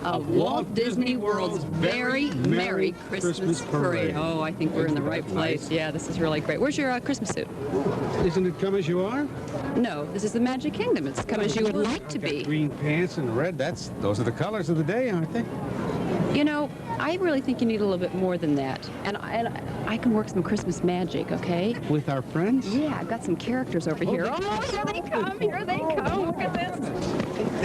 of Walt Disney World's very Merry Christmas Parade. Oh, I think we're in the right place. Yeah, this is really great. Where's your Christmas suit? Isn't it come as you are? No, this is the Magic Kingdom. It's come as you would like to be. Green pants and red, those are the colors of the day, aren't they? You know, I really think you need a little bit more than that. And I can work some Christmas magic, okay? With our friends? Yeah, I've got some characters over here. Oh, here they come, here they come. Look at this.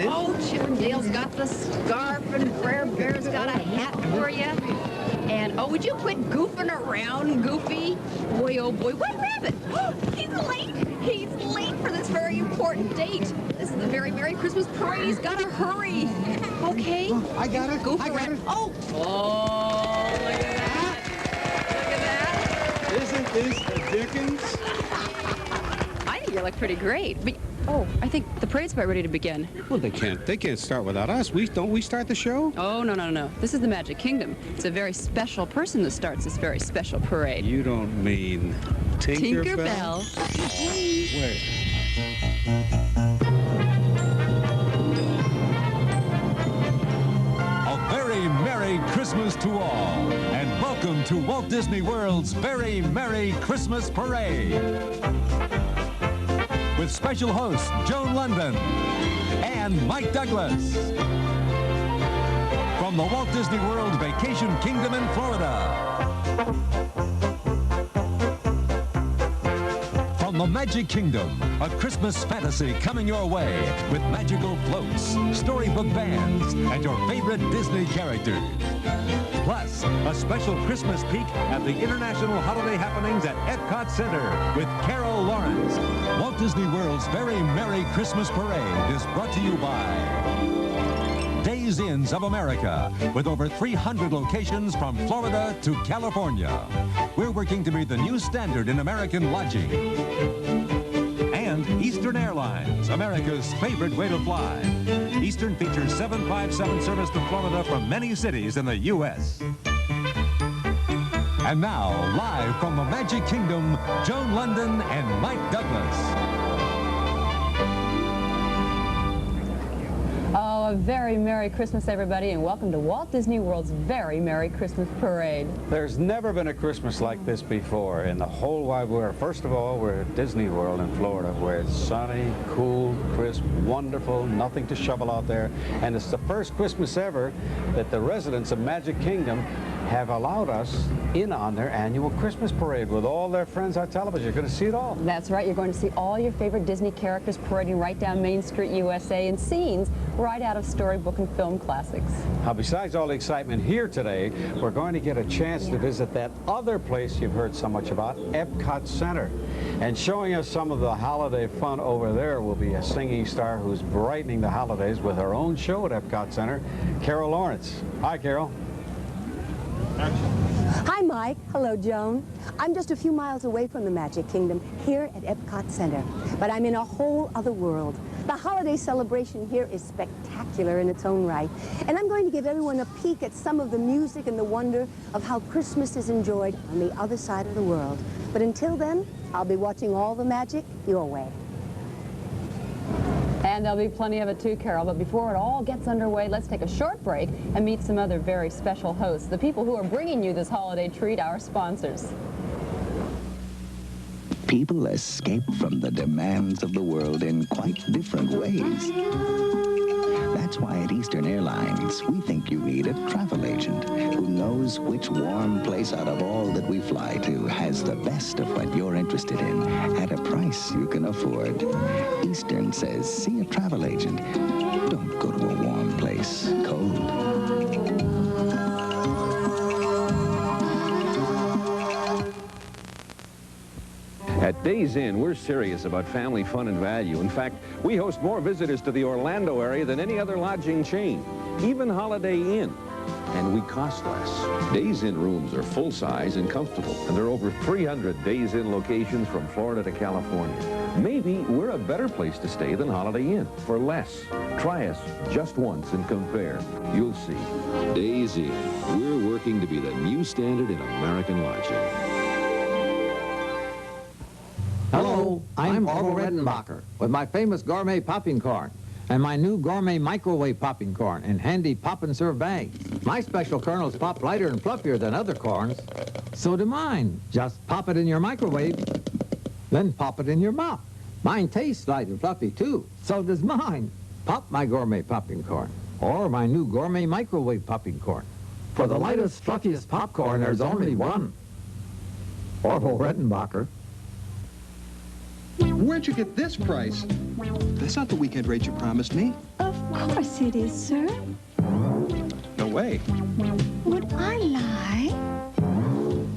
Oh, Chippendale's got the scarf and Brer Bear's got a hat for you. And, oh, would you quit goofing around, Goofy? Boy, oh boy, what rabbit? Oh, he's late. He's late for this very important date. This is the very Merry Christmas Parade. He's got to hurry. Okay? Oh, I got it. Goof I got around. it. Oh, look at that. Look at that. Isn't this the Dickens? I think you look pretty great. But, oh, I think the parade's about ready to begin. Well, they can't start without us. Don't we start the show? Oh, no. This is the Magic Kingdom. It's a very special person that starts this very special parade. You don't mean Tinkerbell. Where? A very Merry Christmas to all, and welcome to Walt Disney World's very Merry Christmas Parade. With special hosts Joan London and Mike Douglas. From the Walt Disney World Vacation Kingdom in Florida. From the Magic Kingdom, a Christmas fantasy coming your way with magical floats, storybook bands, and your favorite Disney characters. Plus, a special Christmas peek at the international holiday happenings at Epcot Center with Carol Lawrence. Walt Disney World's very Merry Christmas Parade is brought to you by Days Inns of America, with over 300 locations from Florida to California. We're working to be the new standard in American lodging. And Eastern Airlines, America's favorite way to fly. Eastern features 757 service to Florida from many cities in the U.S. And now, live from the Magic Kingdom, Joan London and Mike Douglas. Oh, a very Merry Christmas, everybody, and welcome to Walt Disney World's very Merry Christmas Parade. There's never been a Christmas like this before in the whole wide world. First of all, we're at Disney World in Florida, where it's sunny, cool, crisp, wonderful, nothing to shovel out there. And it's the first Christmas ever that the residents of Magic Kingdom have allowed us in on their annual Christmas parade with all their friends on television. You're going to see it all. That's right. You're going to see all your favorite Disney characters parading right down Main Street, USA, and scenes right out of storybook and film classics. Now, besides all the excitement here today, we're going to get a chance to visit that other place you've heard so much about, Epcot Center. And showing us some of the holiday fun over there will be a singing star who's brightening the holidays with her own show at Epcot Center, Carol Lawrence. Hi, Carol. Hi, Mike. Hello, Joan. I'm just a few miles away from the Magic Kingdom here at Epcot Center, but I'm in a whole other world. The holiday celebration here is spectacular in its own right, and I'm going to give everyone a peek at some of the music and the wonder of how Christmas is enjoyed on the other side of the world. But until then, I'll be watching all the magic your way. And there'll be plenty of it too, Carol. But before it all gets underway, let's take a short break and meet some other very special hosts, the people who are bringing you this holiday treat, our sponsors. People escape from the demands of the world in quite different ways. That's why at Eastern Airlines, we think you need a travel agent who knows which warm place out of all that we fly to has the best of what you're interested in at a price you can afford. Eastern says, see a travel agent. Don't go to a warm place, cold. At Days Inn, we're serious about family fun and value. In fact, we host more visitors to the Orlando area than any other lodging chain, even Holiday Inn. And we cost less. Days Inn rooms are full-size and comfortable, and there are over 300 Days Inn locations from Florida to California. Maybe we're a better place to stay than Holiday Inn for less. Try us just once and compare. You'll see. Days Inn. We're working to be the new standard in American lodging. Hello, I'm Orville Redenbacher with my famous gourmet popping corn. and my new gourmet microwave popping corn in handy pop and serve bags. My special kernels pop lighter and fluffier than other corns. So do mine. Just pop it in your microwave, then pop it in your mouth. Mine tastes light and fluffy too. So does mine. Pop my gourmet popping corn, or my new gourmet microwave popping corn. For the lightest, fluffiest popcorn, there's only one. Orville Redenbacher. Where'd you get this price? That's not the weekend rate you promised me. Of course it is, sir. No way. Would I lie?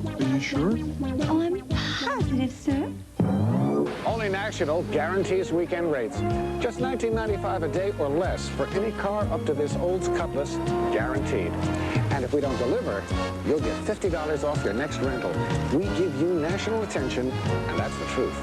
Are you sure? Oh, I'm positive, sir. Only National guarantees weekend rates. Just $19.95 a day or less for any car up to this Olds Cutlass, guaranteed. And if we don't deliver, you'll get $50 off your next rental. We give you national attention, and that's the truth.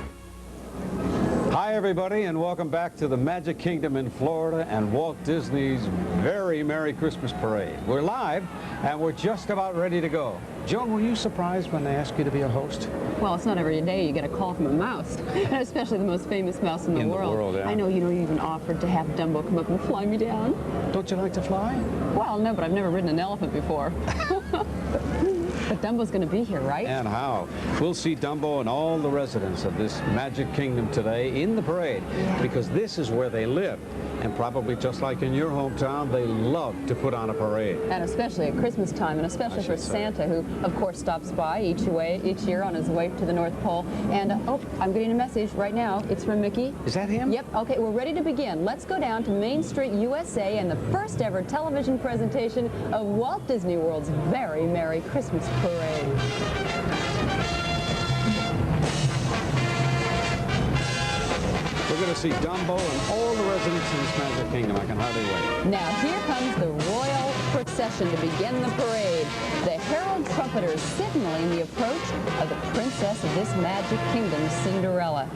Hi, everybody, and welcome back to the Magic Kingdom in Florida and Walt Disney's very Merry Christmas Parade. We're live, and we're just about ready to go. Joan, were you surprised when they asked you to be a host? Well, it's not every day you get a call from a mouse, and especially the most famous mouse in the world. Yeah. I know, you even offered to have Dumbo come up and fly me down. Don't you like to fly? Well, no, but I've never ridden an elephant before. But Dumbo's going to be here, right? And how? We'll see Dumbo and all the residents of this Magic Kingdom today in the parade, because this is where they live. And probably just like in your hometown, they love to put on a parade. And especially at Christmas time, and especially for Santa, who, of course, stops by each year on his way to the North Pole. And, oh, I'm getting a message right now. It's from Mickey. Is that him? Yep. Okay, we're ready to begin. Let's go down to Main Street, USA, and the first ever television presentation of Walt Disney World's very Merry Christmas Parade. We're going to see Dumbo and all the residents in this Magic Kingdom. I can hardly wait. Now, here comes the royal procession to begin the parade. The herald trumpeters signaling the approach of the princess of this Magic Kingdom, Cinderella.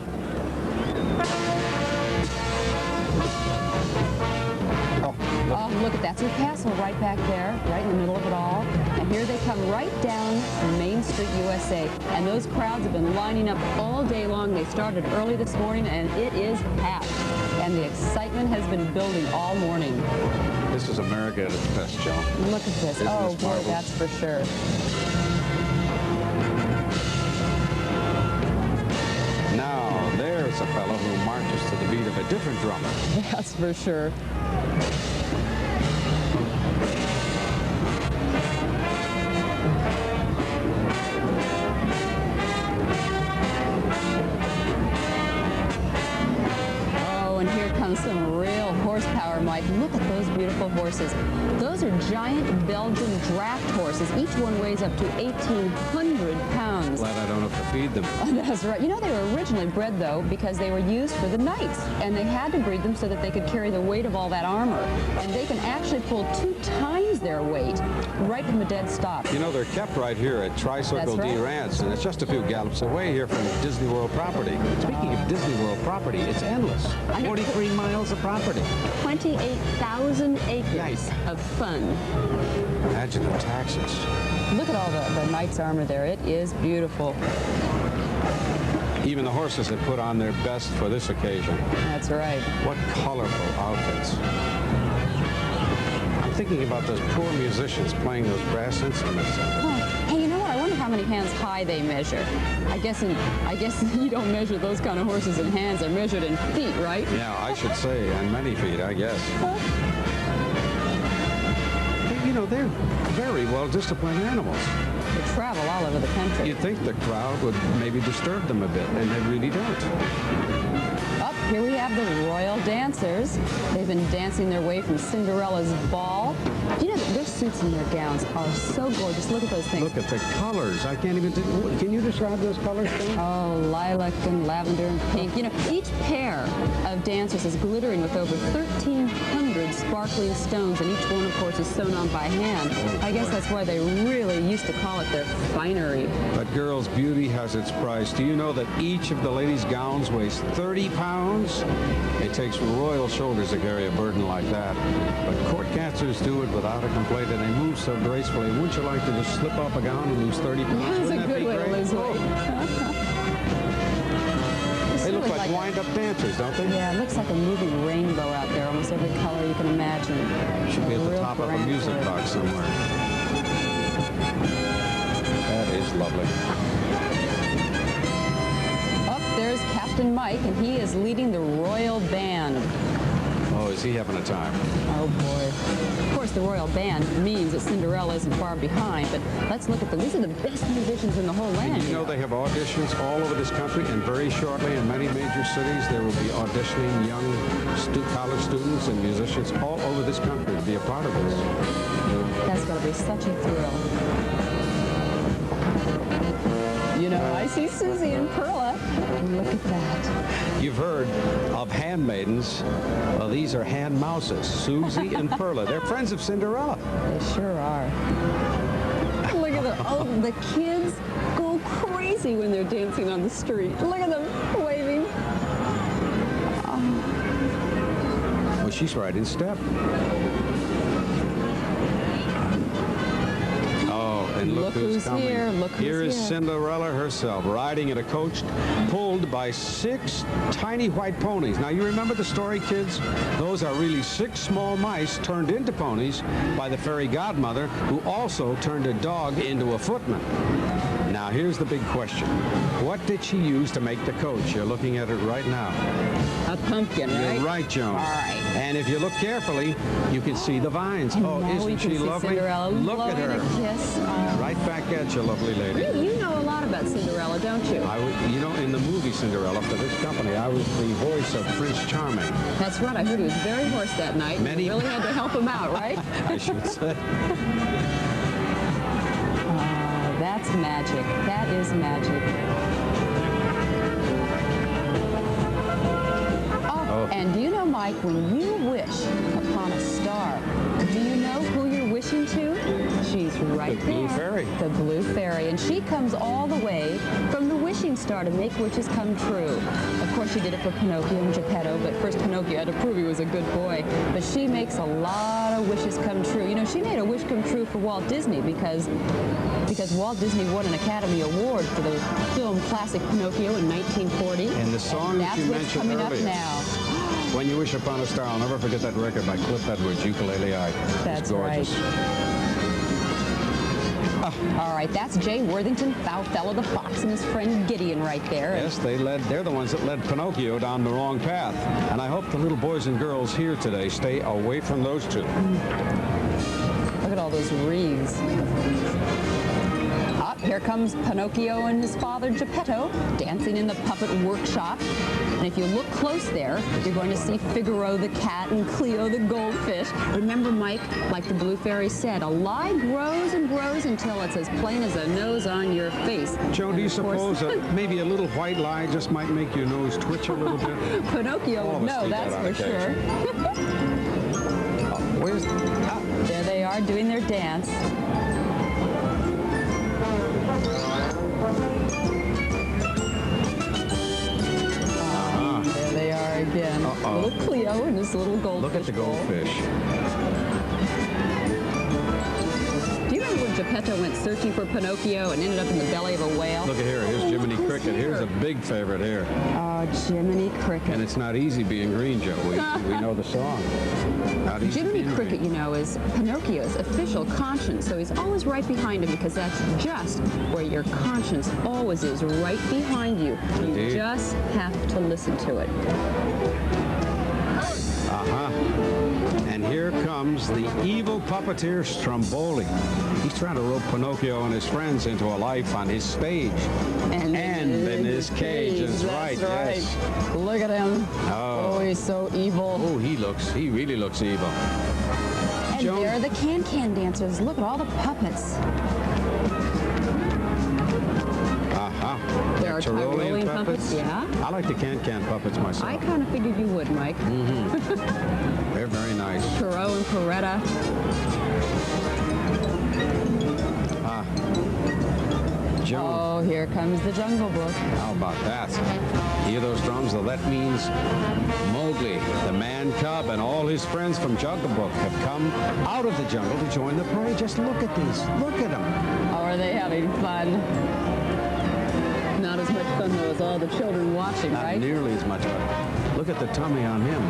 Oh, look at that. It's her castle right back there, right in the middle of it all. And here they come right down Main Street, USA. And those crowds have been lining up all day long. They started early this morning, and it is packed. And the excitement has been building all morning. This is America at its best, Joan. Look at this. Oh, boy, that's for sure. Now, there's a fellow who marches to the beat of a different drummer. That's for sure. Some real horsepower, Mike. Look at those beautiful horses. Those are giant Belgian draft horses. Each one weighs up to 1,800 pounds. Glad I don't have to feed them. That's right. You know, they were originally bred, though, because they were used for the knights. And they had to breed them so that they could carry the weight of all that armor. And they can actually pull 2 times their weight right from a dead stop. You know, they're kept right here at Tricircle D Ranch, and it's just a few gallops away here from Disney World property. Speaking of Disney World property, it's endless. 43 miles of property. 28,000 acres of fun. Imagine the taxes. Look at all the knight's armor there. It is beautiful. Even the horses have put on their best for this occasion. That's right. What colorful outfits. I'm thinking about those poor musicians playing those brass instruments. Oh, hey, you know what? I wonder how many hands high they measure. I guess you don't measure those kind of horses in hands. They're measured in feet, right? Yeah, I should say, and many feet, I guess. You know, they're very well-disciplined animals. They travel all over the country. You'd think the crowd would maybe disturb them a bit, and they really don't. Up here we have the Royal Dancers. They've been dancing their way from Cinderella's ball. Do you know that their suits and their gowns are so gorgeous? Look at those things. Look at the colors. I can't even... Can you describe those colors, Tim? Oh, lilac and lavender and pink. You know, each pair of dancers is glittering with over 1,300 sparkling stones, and each one, of course, is sewn on by hand. I guess that's why they really used to call it their finery. But girls, beauty has its price. Do you know that each of the ladies' gowns weighs 30 pounds? It takes royal shoulders to carry a burden like that. But court dancers do it without a complaint, and they move so gracefully. Wouldn't you like to just slip off a gown and lose 30 pounds? That's a good way to lose weight. They look like wind-up dancers, don't they? Yeah, it looks like a moving rainbow out there, almost every color you can imagine. Should be at the Real top of a grand music parade. box somewhere. That is lovely. Up there's Captain Mike, and he is leading the Royal Band. Oh, is he having a time? Oh, boy. Of course, the Royal Band means that Cinderella isn't far behind, but let's look at them. These are the best musicians in the whole land. And you know they have auditions all over this country, and very shortly in many major cities there will be auditioning young college students and musicians all over this country to be a part of this. That's going to be such a thrill. You know, I see Susie and Perla. Look at that. You've heard of handmaidens. Well, these are hand mouses, Susie and Perla. They're friends of Cinderella. They sure are. Look at them. Oh, the kids go crazy when they're dancing on the street. Look at them waving. Well, she's right in step. And look who's coming. Here. Look who's Here is here. Cinderella herself, riding in a coach pulled by 6 tiny white ponies. Now, you remember the story, kids? Those are really 6 small mice turned into ponies by the fairy godmother, who also turned a dog into a footman. Now, here's the big question. What did she use to make the coach? You're looking at it right now. A pumpkin, right? You're right, Joan. All right. And if you look carefully, you can see the vines. And Oh, now we isn't can she see lovely? Cinderella Look at blowing her. a kiss. Right back at you, lovely lady. You know a lot about Cinderella, don't you? You know, in the movie Cinderella for this company, I was the voice of Prince Charming. That's right. I heard he was very hoarse that night. Many- You really had to help him out, right? I should say. That's magic. That is magic. Oh, and do you know, Mike, when you wish upon a star, do you know who you're wishing to? She's right The there. Blue Fairy. The Blue Fairy. And she comes all the way from the wishing star to make wishes come true. Of course, she did it for Pinocchio and Geppetto, but first Pinocchio had to prove he was a good boy. But she makes a lot of wishes come true. You know, she made a wish come true for Walt Disney because Walt Disney won an Academy Award for the film classic Pinocchio in 1940. And the song that that's you what's mentioned coming earlier. up now. When You Wish Upon a Star, I'll never forget that record by Cliff Edwards, Ukulele Eye. That's It's gorgeous. All right, that's Jay Worthington, Foulfellow the Fox, and his friend Gideon right there. Yes, they're the ones that led Pinocchio down the wrong path. And I hope the little boys and girls here today stay away from those two. Look at all those wreaths. Up, here comes Pinocchio and his father Geppetto dancing in the puppet workshop. And if you look close there, you're going to see Figaro the cat and Cleo the goldfish. Remember, Mike, like the Blue Fairy said, a lie grows and grows until it's as plain as a nose on your face. Joan, do you suppose that maybe a little white lie just might make your nose twitch a little bit? Pinocchio All would of us know, do that's that on for sure. Where's... There they are doing their dance. There they are again. Little Cleo and his little goldfish. Look at the goldfish. Do you remember when Geppetto went searching for Pinocchio and ended up in the belly of a whale? Look at here. Here's Jiminy Cricket. Here's a big favorite here. Oh, Jiminy Cricket. And it's not easy being green, Joe. We know the song. Not easy Jiminy being Cricket, green. you know, is Pinocchio's official conscience, so he's always right behind him because that's just where your conscience always is, right behind you. You Indeed. just have to listen to it. And here comes the evil puppeteer Stromboli. He's trying to rope Pinocchio and his friends into a life on his stage. And in his cage. That's right, yes. Look at him. Oh. He's so evil. Oh, he really looks evil. And Joan? there are the can-can dancers. Look at all the puppets. There are Tyrolean puppets, yeah. I like the can-can puppets myself. I kind of figured you would, Mike. They're very nice. Perot and Peretta. Joan. Oh, here comes the Jungle Book. How about that? Hear those drums? Well, that means Mowgli, the man cub, and all his friends from Jungle Book have come out of the jungle to join the parade. Just look at these. Look at them. Oh, are they having fun? Not as much fun, though, as all the children watching, Not right? nearly as much. Look at the tummy on him.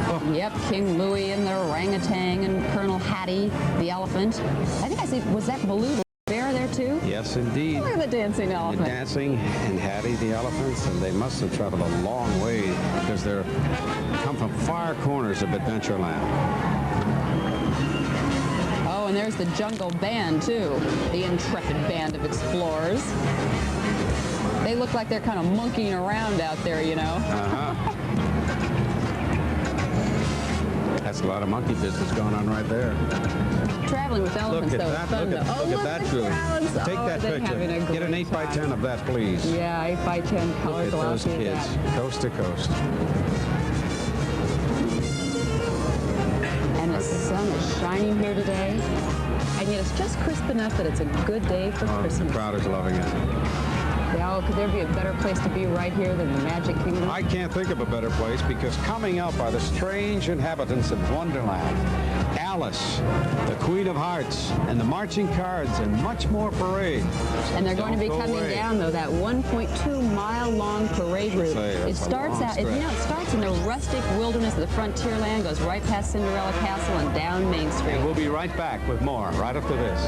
Oh. Yep, King Louie and the orangutan and Colonel Hattie, the elephant. I think I see, was that Baloo the bear there too? Yes, indeed. Look at the dancing elephant. Dancing and Hattie the elephants, and they must have traveled a long way because they're come from far corners of Adventureland. Oh, and there's the jungle band too, the intrepid band of explorers. They look like they're kind of monkeying around out there, you know. Uh-huh. That's a lot of monkey business going on right there. Traveling with elephants, Look at though, that, is fun, look though. at that the group. crowds. Take Oh, that they're having a picture. Get an great 8x10 of that, please. Yeah, 8x10 colors. Look at those kids, coast to coast. And the sun is shining here today. And yet it's just crisp enough that it's a good day for Christmas. The crowd is loving it. Yeah, could there be a better place to be right here than the Magic Kingdom? I can't think of a better place because coming up are the strange inhabitants of Wonderland. Alice, the Queen of Hearts, and the marching cards, and much more parade. And they're going to be Don't go coming away. down, though, that 1.2-mile-long parade route. It starts out, you know, it starts in the rustic wilderness of the frontierland, goes right past Cinderella Castle and down Main Street. And we'll be right back with more right after this.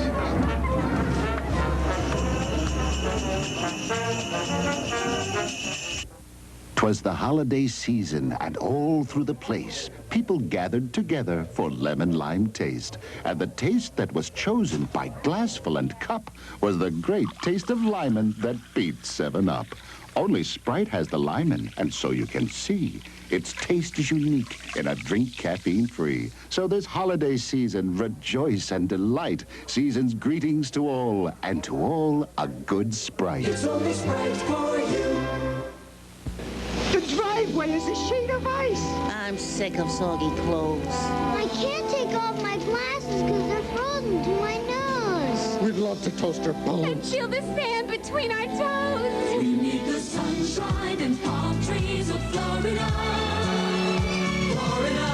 'Twas the holiday season, and all through the place, people gathered together for lemon-lime taste. And the taste that was chosen by glassful and cup was the great taste of limon that beat 7-Up. Only Sprite has the limon, and so you can see its taste is unique in a drink caffeine-free. So this holiday season, rejoice and delight. Season's greetings to all, and to all a good Sprite. It's only Sprite for you. The driveway is a sheet of ice. I'm sick of soggy clothes. I can't take off my glasses because they're frozen to my nose. We'd love to toast your And bones. feel the sand between our toes. We need the sunshine and palm trees of Florida. Florida,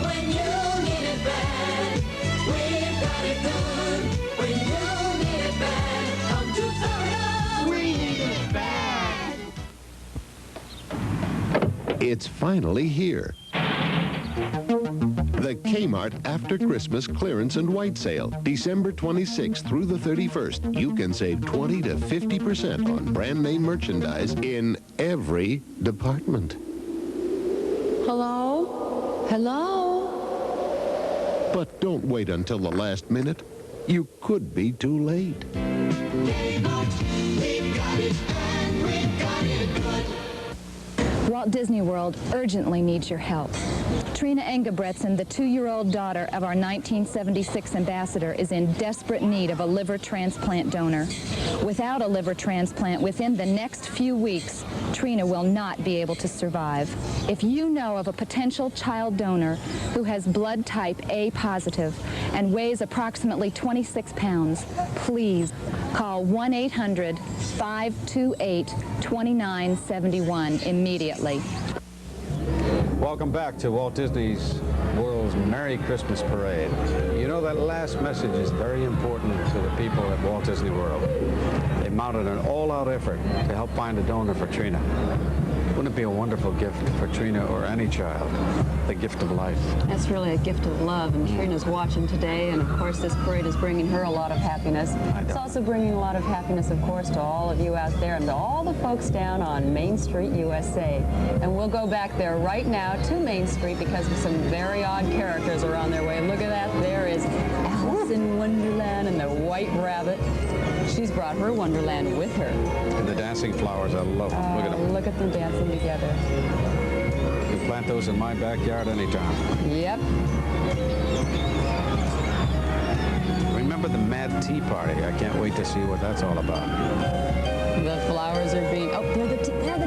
when you need it bad, we've got it good. When you need it bad, come to Florida. We need it bad. It's finally here. The Kmart After Christmas Clearance and White Sale, December 26th through the 31st. You can save 20 to 50% on brand name merchandise in every department. Hello? Hello? But don't wait until the last minute. You could be too late. We've got it and we've got it good. Walt Disney World urgently needs your help. Trina Engebretson, the 2-year-old daughter of our 1976 ambassador, is in desperate need of a liver transplant donor. Without a liver transplant, within the next few weeks, Trina will not be able to survive. If you know of a potential child donor who has blood type A positive and weighs approximately 26 pounds, please call 1-800-528-2971 immediately. Welcome back to Walt Disney World's Merry Christmas Parade. You know that last message is very important to the people at Walt Disney World. They mounted an all-out effort to help find a donor for Trina. Wouldn't it be a wonderful gift for Trina or any child? The gift of life. That's really a gift of love, and Trina's watching today, and of course this parade is bringing her a lot of happiness. It's also bringing a lot of happiness, of course, to all of you out there and to all the folks down on Main Street, USA. And we'll go back there right now to Main Street because some very odd characters are on their way. Look at that, there is Alice in Wonderland and the White Rabbit. She's brought her Wonderland with her. And the dancing flowers, I love them. Look at them. Look at them dancing together. You can plant those in my backyard anytime. Yep. Remember the Mad Tea Party? I can't wait to see what that's all about. The flowers are being, oh, they're the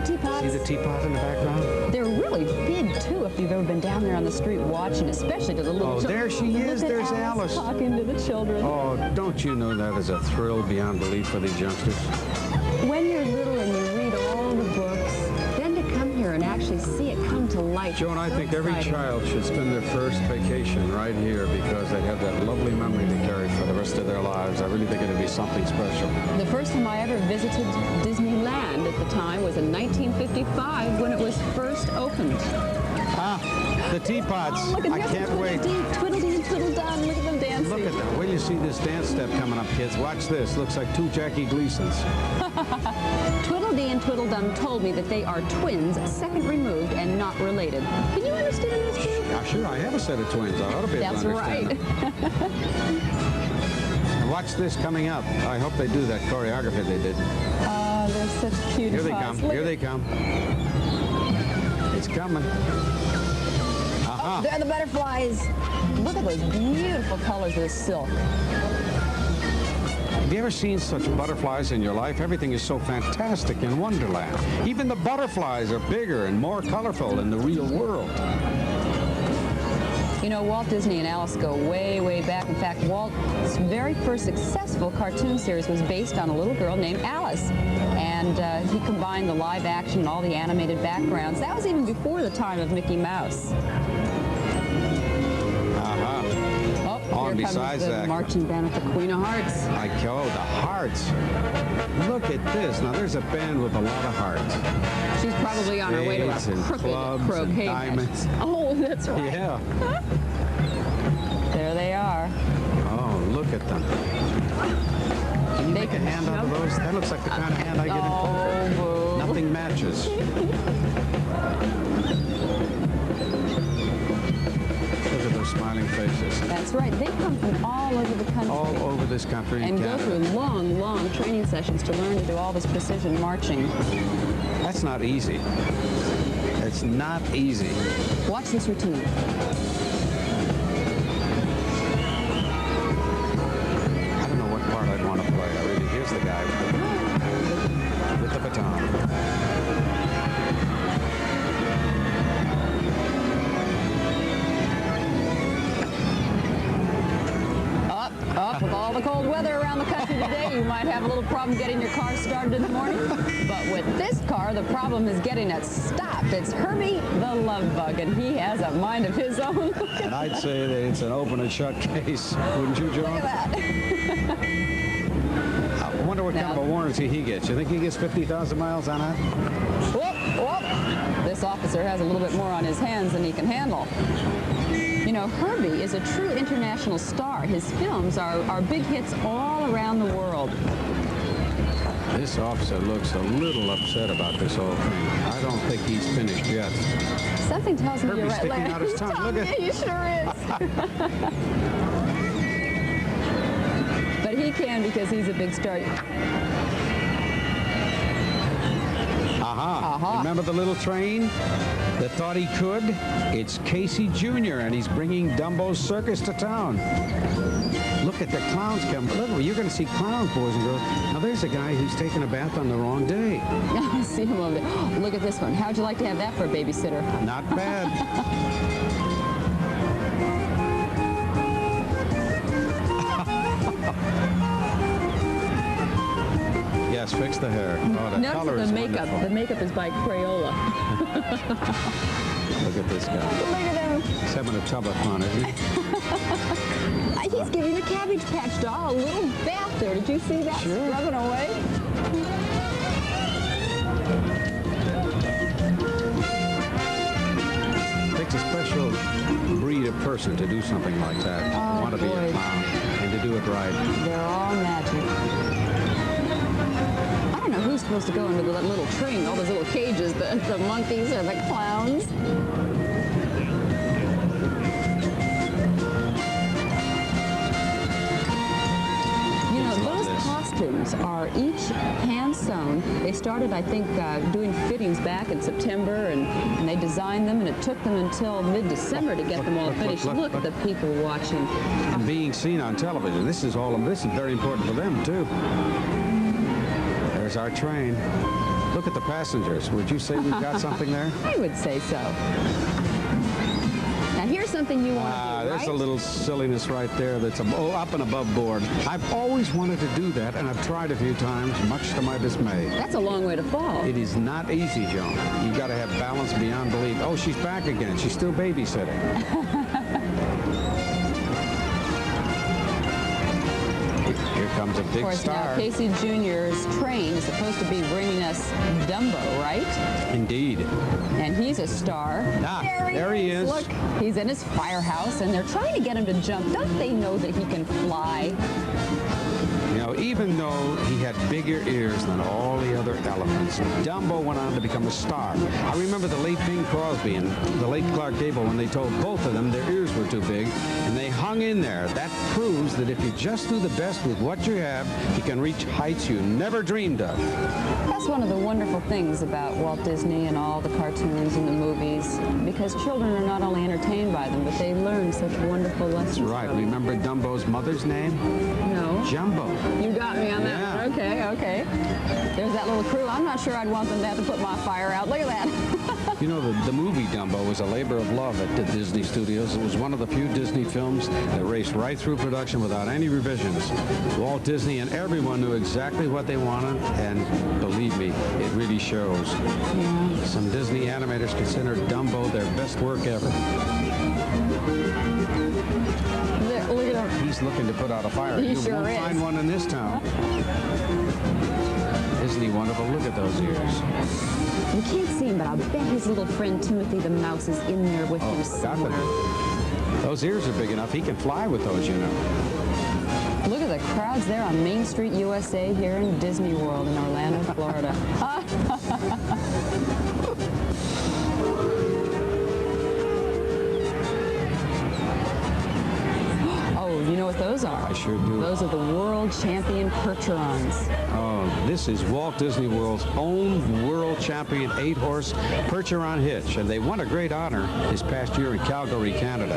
teapots. See the teapot in the background? They're really big, too, if you've ever been down there on the street watching, especially to the little children. Oh, there she is. Look at There's Alice. talking to the children. Oh, don't you know that is a thrill beyond belief for these youngsters? When you're little and you read all the books, then to come here and actually see it come to life. Joan, I think every child should spend their first vacation right here because they have that lovely memory to carry for the rest of their lives. I really think it'd be something special. The first time I ever visited Disneyland at the time was in 1955 when it was first opened. Ah, the teapots. Oh, look at I can't wait. Tweedledee and Tweedledum. Look at them dancing. Look at that. Wait till you see this dance step coming up, kids. Watch this. Looks like two Jackie Gleasons. Tweedledee and Tweedledum told me that they are twins, second removed and not related. Can you understand this, Jim? Yeah, sure. I have a set of twins. I ought to be able That's to understand right. them. And watch this coming up. I hope they do that choreography they did. They're such cute Here they come. Here they come. It's coming. Oh, they're the butterflies. Look at those beautiful colors of the silk. Have you ever seen such butterflies in your life? Everything is so fantastic in Wonderland. Even the butterflies are bigger and more colorful in the real world. You know, Walt Disney and Alice go way, way back. In fact, Walt's very first successful cartoon series was based on a little girl named Alice. And he combined the live action and all the animated backgrounds. That was even before the time of Mickey Mouse. Oh, here comes the marching band with the Queen of Hearts. Oh, the hearts. Look at this. Now, there's a band with a lot of hearts. She's probably on her way to a Spades and crooked clubs croquet and match. diamonds. Oh, that's right. Yeah. There they are. Oh, look at them. Can you make a hand out of those? That looks like the kind of hand I get in poker. Nothing matches. Look at those smiling faces. That's right. They come from all over the country. All over this country and Canada. go through long, long training sessions to learn to do all this precision marching. That's not easy. It's not easy. Watch this routine. I don't know what part I'd want to play. I really, here's the guy with the baton. Up with all the cold weather around the country today, you might have a little problem getting your car started in the morning. But with this car, the problem is getting it stopped. It's Herbie the Love Bug, and he has a mind of his own. And I'd say that it's an open and shut case, wouldn't you, Joan? Look at that. I wonder what kind of a warranty he gets. You think he gets 50,000 miles on that? Whoop, whoop. This officer has a little bit more on his hands than he can handle. You know, Herbie is a true international star. His films are big hits all around the world. This officer looks a little upset about this whole thing. I don't think he's finished yet. Something tells me Herbie's you're right, sticking Larry. out his tongue. Look at He sure is. But he can because he's a big star. Aha. Remember the little train that thought he could? It's Casey Jr., and he's bringing Dumbo's circus to town. Look at the clowns come. Look, you're going to see clowns, boys and girls. Now, there's a guy who's taking a bath on the wrong day. I see him over there. Look at this one. How'd you like to have that for a babysitter? Not bad. Yes, fix the hair. Oh, the color Notice is the makeup. wonderful. The makeup is by Crayola. Look at this guy. Look at him. He's having a tub of fun, isn't he? He's giving the Cabbage Patch Doll a little bath there. Did you see that? Sure. Rubbing away. Takes a special breed of person to do something like that. Oh, Want to be boy. a clown and to do it right. They're all magic. I don't know who's supposed to go into that little train, all those little cages, the monkeys or the clowns. You know, those costumes are each hand-sewn. They started, I think, doing fittings back in September, and they designed them, and it took them until mid-December to get them all finished. Look at the people watching. And being seen on television. This is very important for them, too. There's our train. Look at the passengers. Would you say we've got something there? I would say so. Now, here's something you want to do, There's right? a little silliness right there that's up and above board. I've always wanted to do that, and I've tried a few times, much to my dismay. That's a long way to fall. It is not easy, Joan. You've got to have balance beyond belief. Oh, she's back again. She's still babysitting. Here becomes a Of big course, star. now Casey Jr.'s train is supposed to be bringing us Dumbo, right? Indeed. And he's a star. Ah, there he is. Look, he's in his firehouse, and they're trying to get him to jump. Don't they know that he can fly? You know, even though he had bigger ears than all the other elephants, Dumbo went on to become a star. I remember the late Bing Crosby and the late Clark Gable when they told both of them their ears were too big, and they hung in there. That proves that if you just do the best with what you have, you can reach heights you never dreamed of. That's one of the wonderful things about Walt Disney and all the cartoons and the movies, because children are not only entertained by them, but they learn such wonderful lessons. That's right. Remember Dumbo's mother's name? No. Jumbo. You got me on that Yeah. one. Okay, okay. There's that little crew. I'm not sure I'd want them to have to put my fire out. Look at that. You know, the movie Dumbo was a labor of love at the Disney Studios. It was one of the few Disney films that raced right through production without any revisions. Walt Disney and everyone knew exactly what they wanted, and believe me, it really shows. Yeah. Some Disney animators consider Dumbo their best work ever. There, look at him. He's looking to put out a fire. He You sure won't is. find one in this town. Isn't he wonderful? Look at those ears. You can't see him, but I'll bet his little friend Timothy the Mouse is in there with him somewhere. Those ears are big enough. He can fly with those, you know. Look at the crowds there on Main Street, USA, here in Disney World in Orlando, Florida. Oh, you know what those are? I sure do. Those are the world champion Percherons. Oh, this is Walt Disney World's own world champion 8-horse Percheron Hitch, and they won a great honor this past year in Calgary, Canada.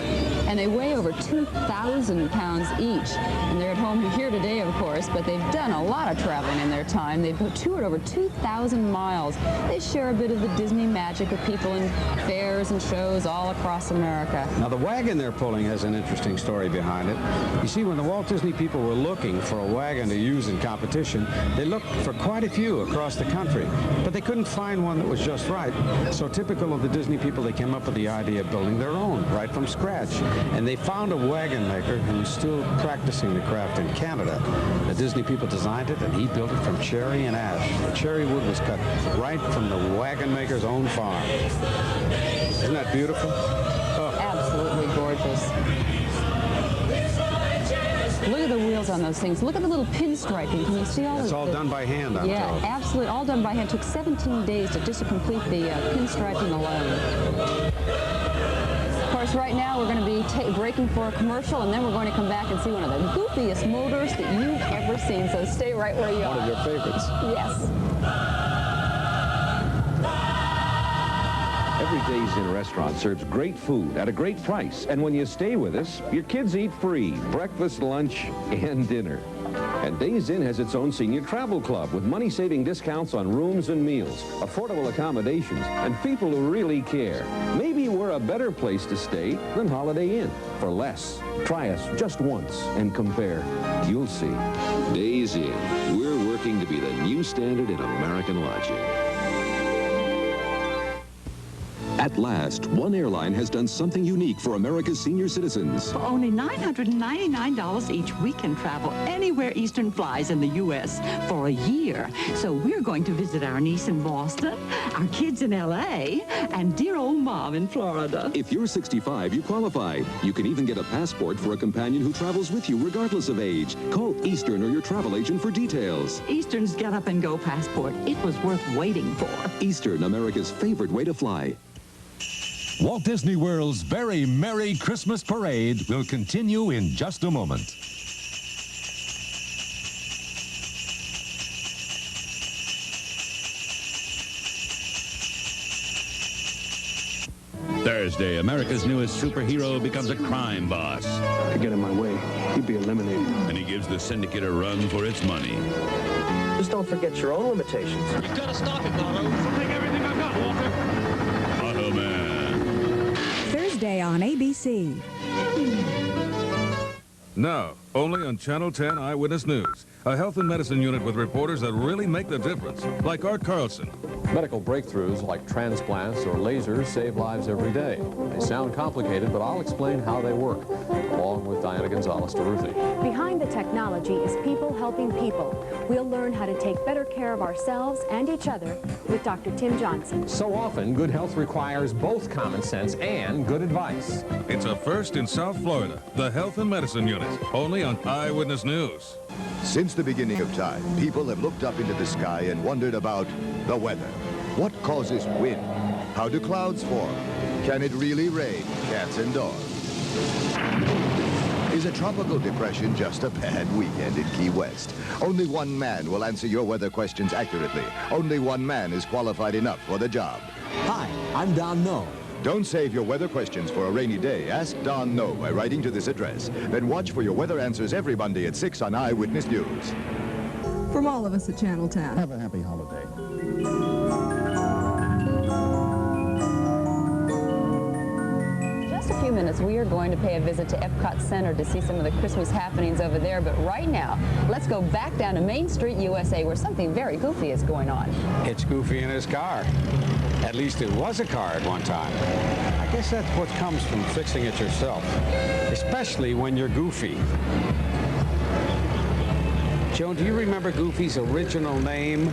And they weigh over 2,000 pounds each. And they're at home here today, of course, but they've done a lot of traveling in their time. They've toured over 2,000 miles. They share a bit of the Disney magic with people in fairs and shows all across America. Now, the wagon they're pulling has an interesting story behind it. You see, when the Walt Disney people were looking for a wagon to use in competition, they looked for quite a few across the country, but they couldn't find one that was just right. So typical of the Disney people, they came up with the idea of building their own right from scratch. And they found a wagon maker who's still practicing the craft in Canada. The Disney people designed it, and he built it from cherry and ash. The cherry wood was cut right from the wagon maker's own farm. Isn't that beautiful? Oh. Absolutely gorgeous. Look at the wheels on those things. Look at the little pinstriping. Can you see all of it? It's all done by hand, I'm Yeah, told. absolutely. All done by hand. It took 17 days just to complete the pinstriping alone. Of course, right now we're going to be breaking for a commercial, and then we're going to come back and see one of the goofiest motors that you've ever seen. So stay right where you are. One of your favorites. Yes. Every Days Inn restaurant serves great food at a great price. And when you stay with us, your kids eat free, breakfast, lunch, and dinner. And Days Inn has its own senior travel club with money-saving discounts on rooms and meals, affordable accommodations, and people who really care. Maybe we're a better place to stay than Holiday Inn for less. Try us just once and compare. You'll see. Days Inn. We're working to be the new standard in American lodging. At last, one airline has done something unique for America's senior citizens. For only $999 each, we can travel anywhere Eastern flies in the U.S. for a year. So we're going to visit our niece in Boston, our kids in L.A., and dear old Mom in Florida. If you're 65, you qualify. You can even get a passport for a companion who travels with you regardless of age. Call Eastern or your travel agent for details. Eastern's get-up-and-go passport. It was worth waiting for. Eastern, America's favorite way to fly. Walt Disney World's very Merry Christmas Parade will continue in just a moment. Thursday, America's newest superhero becomes a crime boss. To get in my way, he'd be eliminated. And he gives the syndicate a run for its money. Just don't forget your own limitations. You've got to stop it, Otto. Take everything I've got, Walter. Otto Man. Thursday on ABC. No, only on Channel 10 Eyewitness News. A health and medicine unit with reporters that really make the difference, like Art Carlson. Medical breakthroughs like transplants or lasers save lives every day. They sound complicated, but I'll explain how they work, along with Diana Gonzalez-DeRuthi. Behind the technology is people helping people. We'll learn how to take better care of ourselves and each other with Dr. Tim Johnson. So often, good health requires both common sense and good advice. It's a first in South Florida, the Health and Medicine Unit, only on Eyewitness News. Since the beginning of time, people have looked up into the sky and wondered about the weather. What causes wind? How do clouds form? Can it really rain cats and dogs? Is a tropical depression just a bad weekend in Key West? Only one man will answer your weather questions accurately. Only one man is qualified enough for the job. Hi, I'm Don No. Don't save your weather questions for a rainy day. Ask Don No by writing to this address. Then watch for your weather answers every Monday at 6 on Eyewitness News. From all of us at Channel 10. Have a happy holiday. Just a few minutes, we are going to pay a visit to Epcot Center to see some of the Christmas happenings over there. But right now, let's go back down to Main Street, USA, where something very goofy is going on. It's Goofy in his car. At least it was a car at one time. I guess that's what comes from fixing it yourself, especially when you're Goofy. Joan, do you remember Goofy's original name?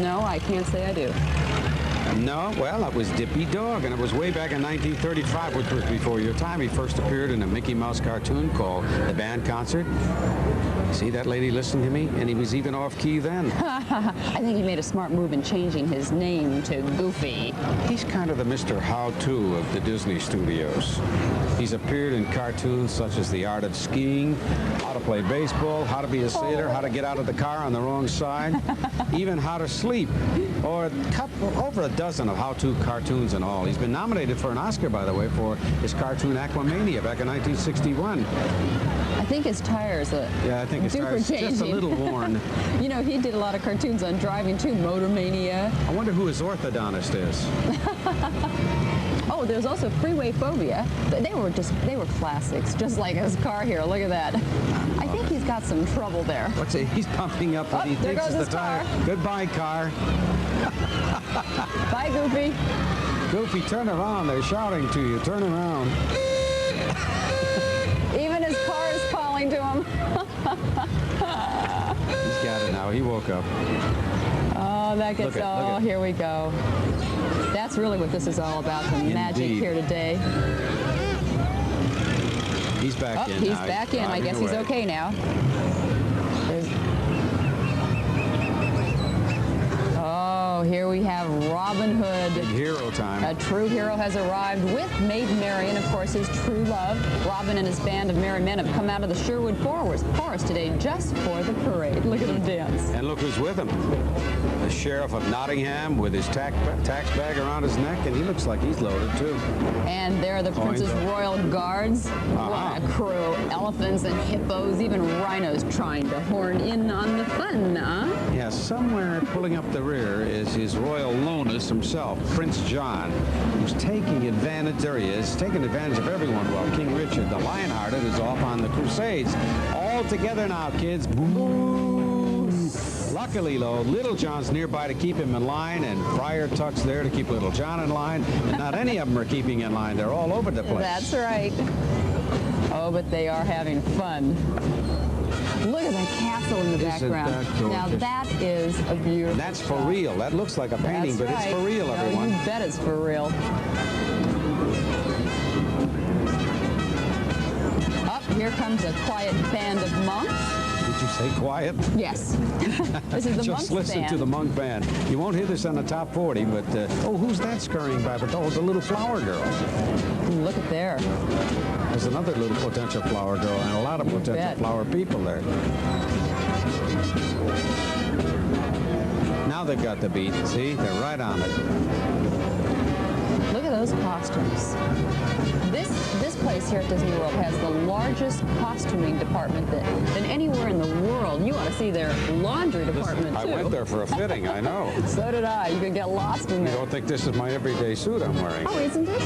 No, I can't say I do. No? Well, it was Dippy Dog, and it was way back in 1935, which was before your time. He first appeared in a Mickey Mouse cartoon called The Band Concert. See that lady listening to me? And he was even off-key then. I think he made a smart move in changing his name to Goofy. He's kind of the Mr. How-To of the Disney studios. He's appeared in cartoons such as The Art of Skiing, How to Play Baseball, How to Be a Sailor, How to Get Out of the Car on the Wrong Side, even How to Sleep, or over a dozen of how-to cartoons and all. He's been nominated for an Oscar, by the way, for his cartoon Aquamania back in 1961. I think his tires are Yeah, I think his tires just a little worn. You know, he did a lot of cartoons on driving, too. Motor Mania. I wonder who his orthodontist is. Oh, there's also Freeway Phobia. They were classics, just like his car here. Look at that. I think he's got some trouble there. What's it? He's pumping up what he thinks is the tire. Goodbye, car. Bye, Goofy. Goofy, turn around. They're shouting to you. Turn around. Even his car is calling to him. He's got it now. He woke up. Oh, that gets all. Here we go. That's really what this is all about, the magic here today. He's back in. He's back in. I guess he's okay now. Oh, here we have Robin Hood. Big hero time. A true hero has arrived with Maid Marian, of course, his true love. Robin and his band of merry men have come out of the Sherwood Forest today just for the parade. Look at him dance. And look who's with him. The Sheriff of Nottingham with his tax bag around his neck, and he looks like he's loaded, too. And there are the Princess Royal Guards. What a crew. Elephants and hippos, even rhinos trying to horn in on the fun, huh? Yeah, somewhere pulling up the rear is his royal lowness himself, Prince John, who's taking advantage, there he is, taking advantage of everyone while King Richard, the Lionhearted, is off on the Crusades. All together now, kids. Boo! Luckily, though, Little John's nearby to keep him in line, and Friar Tuck's there to keep Little John in line, and not any of them are keeping in line. They're all over the place. That's right. Oh, but they are having fun. Look at that castle in the background. Now that is a beautiful That's for real. That looks like a painting, but it's for real, everyone. You bet it's for real. Up here comes a quiet band of monks. Did you say quiet? Yes. This is the Just monks listen band. to the monk band. You won't hear this on the top 40, but, oh, who's that scurrying by? But, oh, the little flower girl. Look at there. There's another little potential flower girl and a lot of potential flower people there. Now they've got the beat. See? They're right on it. Look at those costumes. This place here at Disney World has the largest costuming department than anywhere in the world. You ought to see their laundry department, too. I went there for a fitting, I know. So did I. You could get lost in there. You don't think this is my everyday suit I'm wearing? Oh, isn't it?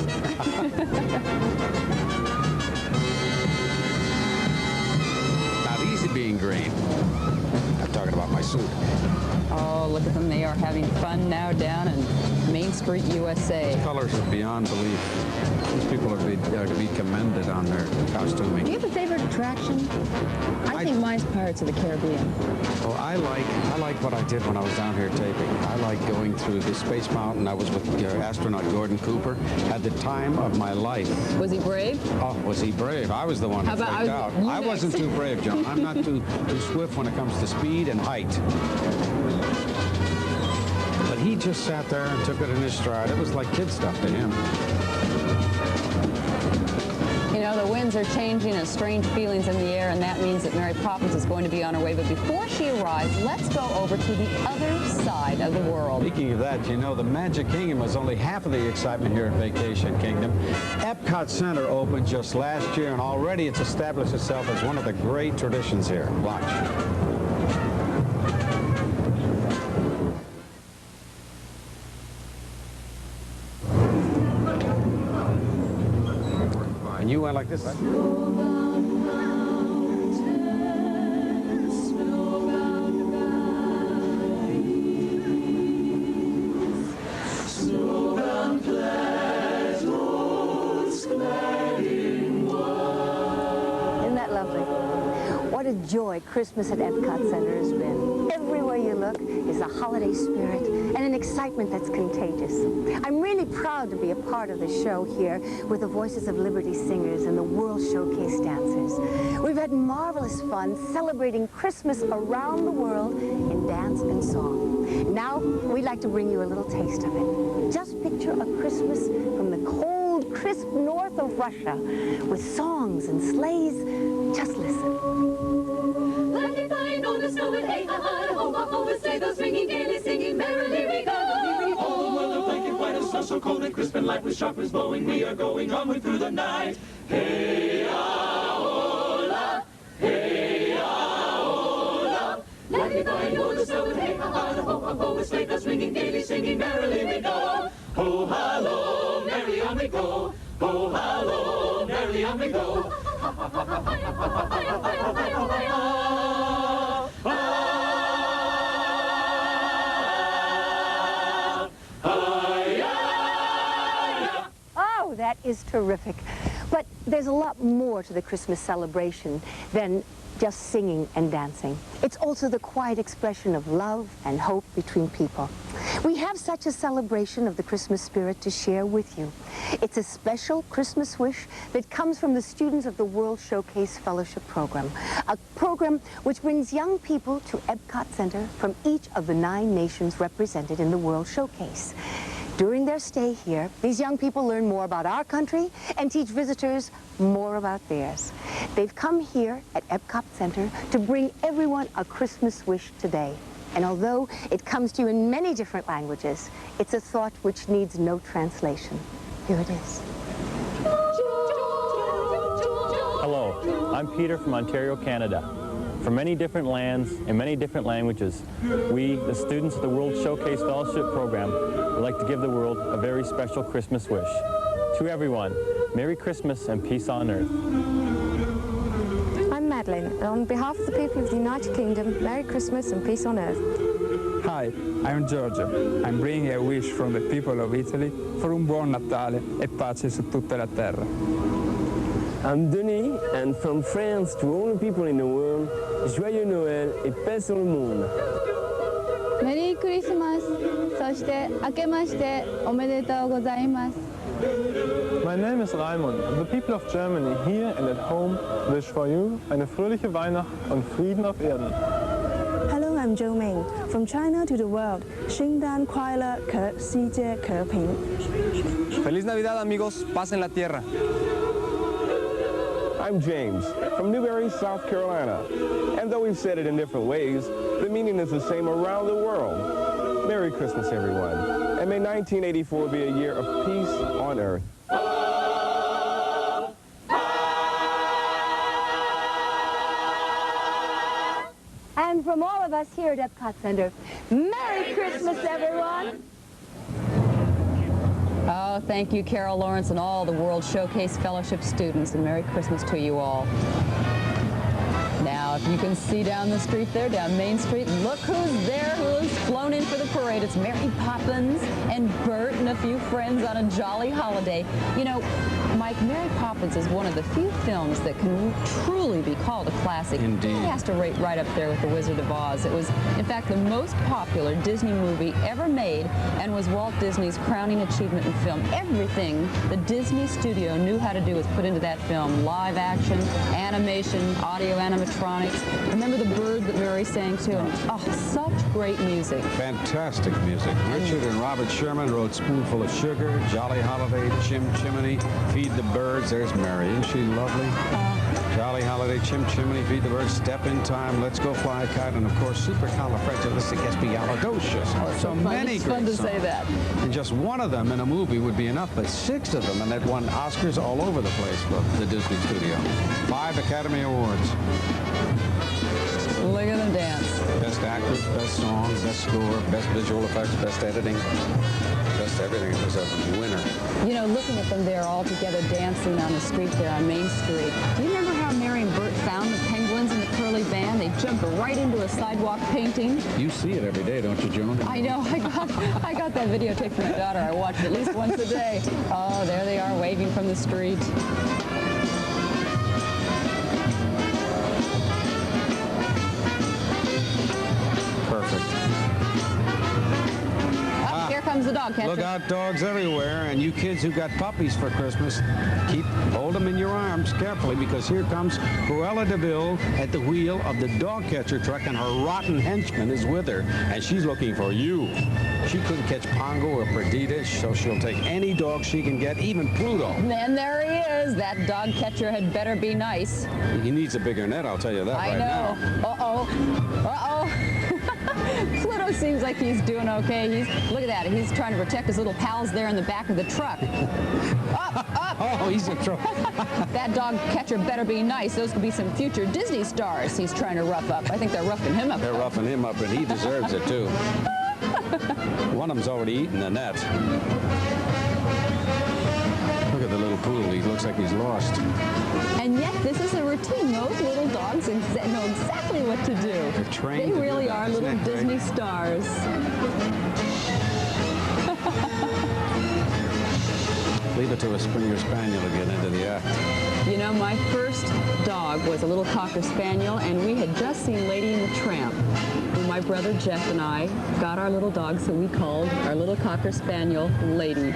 being green? I'm talking about my suit. Oh, look at them. They are having fun now down in Main Street, USA. The colors are beyond belief. These people are to be commended on their costuming. Do you have a favorite attraction? I think mine's Pirates of the Caribbean. Well, I like what I did when I was down here taping. I like going through the Space Mountain. I was with astronaut Gordon Cooper. Had the time of my life. Was he brave? Oh, was he brave? I was the one who freaked out. I wasn't too brave, John. I'm not too swift when it comes to speed and height. But he just sat there and took it in his stride. It was like kid stuff to him. You know, the winds are changing and strange feelings in the air, and that means that Mary Poppins is going to be on her way. But before she arrives, let's go over to the other side of the world. Speaking of that, you know, the Magic Kingdom was only half of the excitement here at Vacation Kingdom. Epcot Center opened just last year, and already it's established itself as one of the great traditions here. Watch. And you went like this, right? Isn't that lovely? What a joy Christmas at Epcot Center has been. Everywhere you look is a holiday spirit and an excitement that's contagious. I'm really proud to be a part of the show here with the Voices of Liberty singers and the World Showcase dancers. We've had marvelous fun celebrating Christmas around the world in dance and song. Now, we'd like to bring you a little taste of it. Just picture a Christmas from the cold, crisp north of Russia with songs and sleighs. Just listen. Like flying on the snow and hey, ha, ha, ho, ha, ho, with sleigh bells ringing, gaily singing, merrily we go. Oh, well, the blanket white is so cold and crisp and light with sharp winds blowing, we are going onward through the night. Hey, ah, hey, ah, like flying on the snow and hey, ha, ha, ho, ha, ho, with sleigh bells ringing, gaily singing, merrily we go. Ho, hallo, merrily on we go. Ho, hallo, merrily on we go. Oh, that is terrific. But there's a lot more to the Christmas celebration than just singing and dancing. It's also the quiet expression of love and hope between people. We have such a celebration of the Christmas spirit to share with you. It's a special Christmas wish that comes from the students of the World Showcase Fellowship Program, a program which brings young people to Epcot Center from each of the 9 nations represented in the World Showcase. During their stay here, these young people learn more about our country and teach visitors more about theirs. They've come here at Epcot Center to bring everyone a Christmas wish today. And although it comes to you in many different languages, it's a thought which needs no translation. Here it is. Hello, I'm Peter from Ontario, Canada. From many different lands and many different languages, we, the students of the World Showcase Fellowship Program, would like to give the world a very special Christmas wish. To everyone, Merry Christmas and peace on earth. I'm Madeline, and on behalf of the people of the United Kingdom, Merry Christmas and peace on earth. Hi, I'm Giorgio. I'm bringing a wish from the people of Italy for un buon Natale e pace su tutta la terra. I'm Denis, and from France to all the people in the world, Joyeux Noël et paix sur le monde. メリークリスマス、そして明けましておめでとうございます。 My name is Raimund. The people of Germany here and at home wish for you eine fröhliche Weihnacht und Frieden auf Erden. Hello, I'm Zhou Ming. From China to the world, 圣诞快乐，可世界和平。 Feliz Navidad, amigos. Paz en la tierra. I'm James, from Newberry, South Carolina. And though we've said it in different ways, the meaning is the same around the world. Merry Christmas, everyone. And may 1984 be a year of peace on earth. And from all of us here at Epcot Center, Merry Christmas, everyone! Oh, thank you, Carol Lawrence, and all the World Showcase Fellowship students, and Merry Christmas to you all. Now, Now, if you can see down the street there, down Main Street, look who's there, who's flown in for the parade. It's Mary Poppins and Bert and a few friends on a jolly holiday. You know, Mike, Mary Poppins is one of the few films that can truly be called a classic. Indeed. It has to rate right up there with The Wizard of Oz. It was, in fact, the most popular Disney movie ever made and was Walt Disney's crowning achievement in film. Everything the Disney studio knew how to do was put into that film. Live action, animation, audio animatronics. Remember the bird that Mary sang to? And, oh, such great music. Fantastic music. Richard and Robert Sherman wrote Spoonful of Sugar, Jolly Holiday, Chim Chimney, Feed the Birds. There's Mary. Isn't she lovely? Jolly Holiday, Chim Chimney, Feed the Birds, Step in Time, Let's Go Fly a Kite, and of course, Supercalifragilisticexpialidocious. So many It's great fun to songs. say that. And just one of them in a movie would be enough, but 6 of them, and that won Oscars all over the place for the Disney studio. 5 Academy Awards. Look at them dance. Best actress, best song, best score, best visual effects, best editing, best everything. It was a winner. You know, looking at them there all together dancing on the street there on Main Street. Do you remember how Mary and Bert found the penguins in the curly van? They jumped right into a sidewalk painting. You see it every day, don't you, Joan? I know. I got that videotape from my daughter. I watch it at least once a day. Oh, there they are waving from the street. Perfect. Oh, here comes the dog catcher. Look out, dogs everywhere, and you kids who got puppies for Christmas, hold them in your arms carefully, because here comes Cruella de Vil at the wheel of the dog catcher truck, and her rotten henchman is with her, and she's looking for you. She couldn't catch Pongo or Perdita, so she'll take any dog she can get, even Pluto. And there he is. That dog catcher had better be nice. He needs a bigger net, I'll tell you that right now. I know. Uh-oh. Uh-oh. Pluto seems like he's doing okay. Look at that. He's trying to protect his little pals there in the back of the truck. Up. Oh, he's in trouble. That dog catcher better be nice. Those could be some future Disney stars he's trying to rough up. I think they're roughing him up. They're roughing him up, and he deserves it, too. One of them's already eaten the net. Look at the little poodle. He looks like he's lost. And yet, this is a routine. Those little dogs know exactly what to do. They're trained They to do really that, are isn't little it, Greg? Disney stars. Leave it to a Springer Spaniel to get into the act. You know, my first dog was a little Cocker Spaniel, and we had just seen Lady and the Tramp. And my brother Jeff and I got our little dog, so we called our little Cocker Spaniel Lady.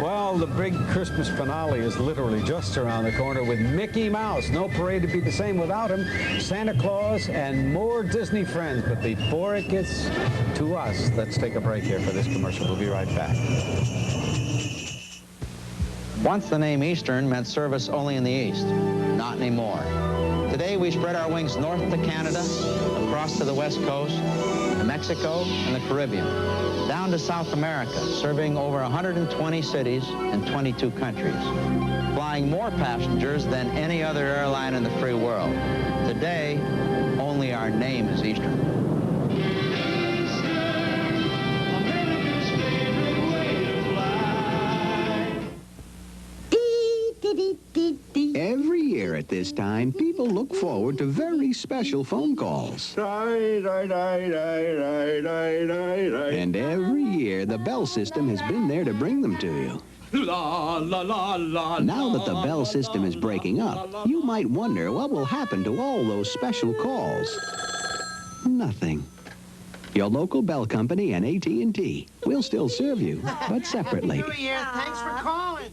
Well, the big Christmas finale is literally just around the corner with Mickey Mouse. No parade to be the same without him. Santa Claus and more Disney friends. But before it gets to us, let's take a break here for this commercial. We'll be right back. Once the name Eastern meant service only in the East. Not anymore. Today we spread our wings north to Canada, across to the West Coast, to Mexico and the Caribbean, down to South America, serving over 120 cities and 22 countries, flying more passengers than any other airline in the free world. Today, only our name is Eastern. Every year at this time, people look forward to very special phone calls. And every year, the Bell system has been there to bring them to you. Now that the Bell system is breaking up, you might wonder what will happen to all those special calls. Nothing. Your local Bell company and AT&T will still serve you, but separately. Happy New Year. Thanks for calling.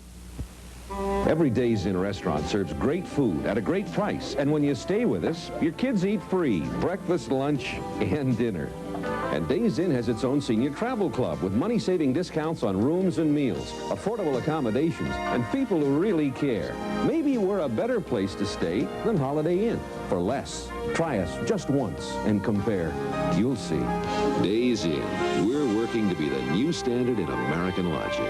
Every Days Inn restaurant serves great food at a great price. And when you stay with us, your kids eat free, breakfast, lunch, and dinner. And Days Inn has its own senior travel club with money-saving discounts on rooms and meals, affordable accommodations, and people who really care. Maybe we're a better place to stay than Holiday Inn for less. Try us just once and compare. You'll see. Days Inn. We're working to be the new standard in American lodging.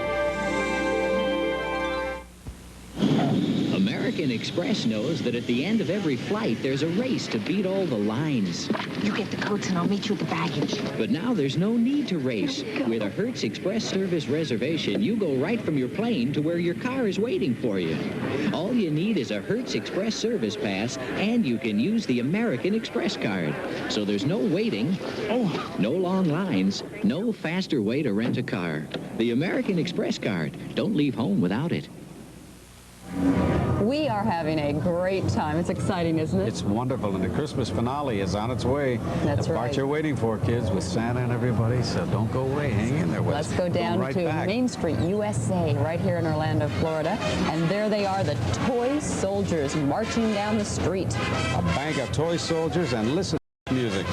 American Express knows that at the end of every flight, there's a race to beat all the lines. You get the coats and I'll meet you at the baggage. But now there's no need to race. With a Hertz Express service reservation, you go right from your plane to where your car is waiting for you. All you need is a Hertz Express service pass, and you can use the American Express card. So there's no waiting, no long lines, no faster way to rent a car. The American Express card. Don't leave home without it. We are having a great time. It's exciting, isn't it? It's wonderful, and the Christmas finale is on its way. That's the part right. you're waiting for, kids, with Santa and everybody, so don't go away. Hang in there with us. Let's go down right to back. Main Street, USA, right here in Orlando, Florida. And there they are, the toy soldiers marching down the street. A bank of toy soldiers, and listen to the music.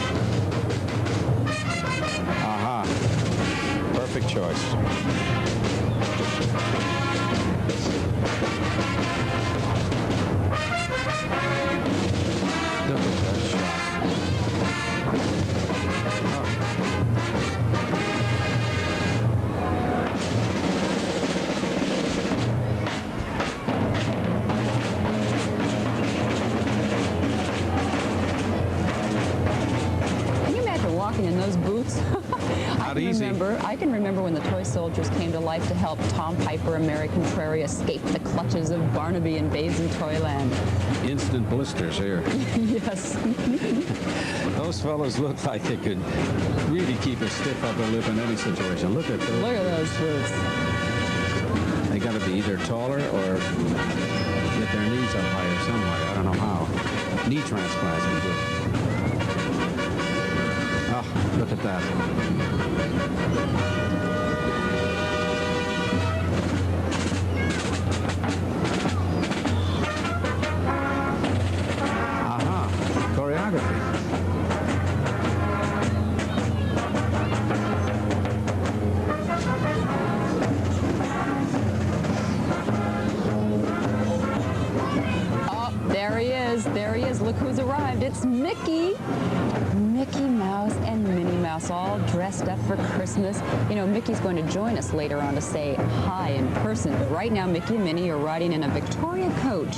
Perfect choice. Can you imagine walking in those boots? I can remember when the toy soldiers came to life to help Tom Piper and Mary Contrary escape the clutches of Barnaby and Bays in Toyland. Instant blisters here. Yes. Those fellas look like they could really keep a stiff upper lip in any situation. Look at those. Look at those boots. They got to be either taller or get their knees up higher some way. I don't know how. Knee transplants would do. Oh, look at that. Choreography. Oh, there he is. There he is. Look who's arrived. It's Mickey. Mickey Mouse and Minnie Mouse all dressed up for Christmas. You know, Mickey's going to join us later on to say hi in person. But right now, Mickey and Minnie are riding in a Victoria coach,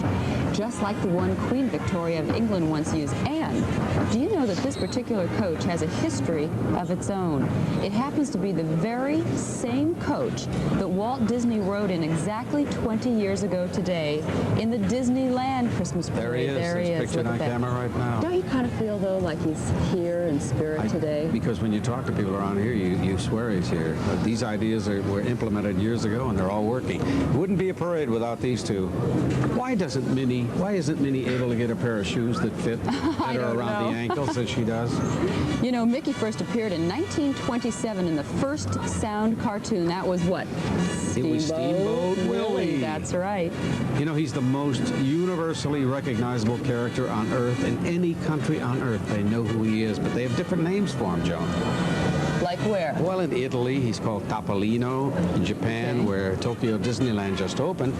just like the one Queen Victoria of England once used. And do you know that this particular coach has a history of its own? It happens to be the very same coach that Walt Disney rode in exactly 20 years ago today in the Disneyland Christmas parade. There he is. There he is. Pictured on camera right now. Don't you kind of feel, though, like he's here in spirit today? Because when you talk to people around here, you swear he's here. These ideas were implemented years ago, and they're all working. It wouldn't be a parade without these two. Why isn't Minnie able to get a pair of shoes that fit better around the ankles as she does? You know, Mickey first appeared in 1927 in the first sound cartoon. That was what? It was Steamboat Willie. That's right. You know, he's the most universally recognizable character on Earth. In any country on Earth, they know who he is, but they have different names for him, Joan. Like where? Well, in Italy, he's called Topolino. In Japan, where Tokyo Disneyland just opened,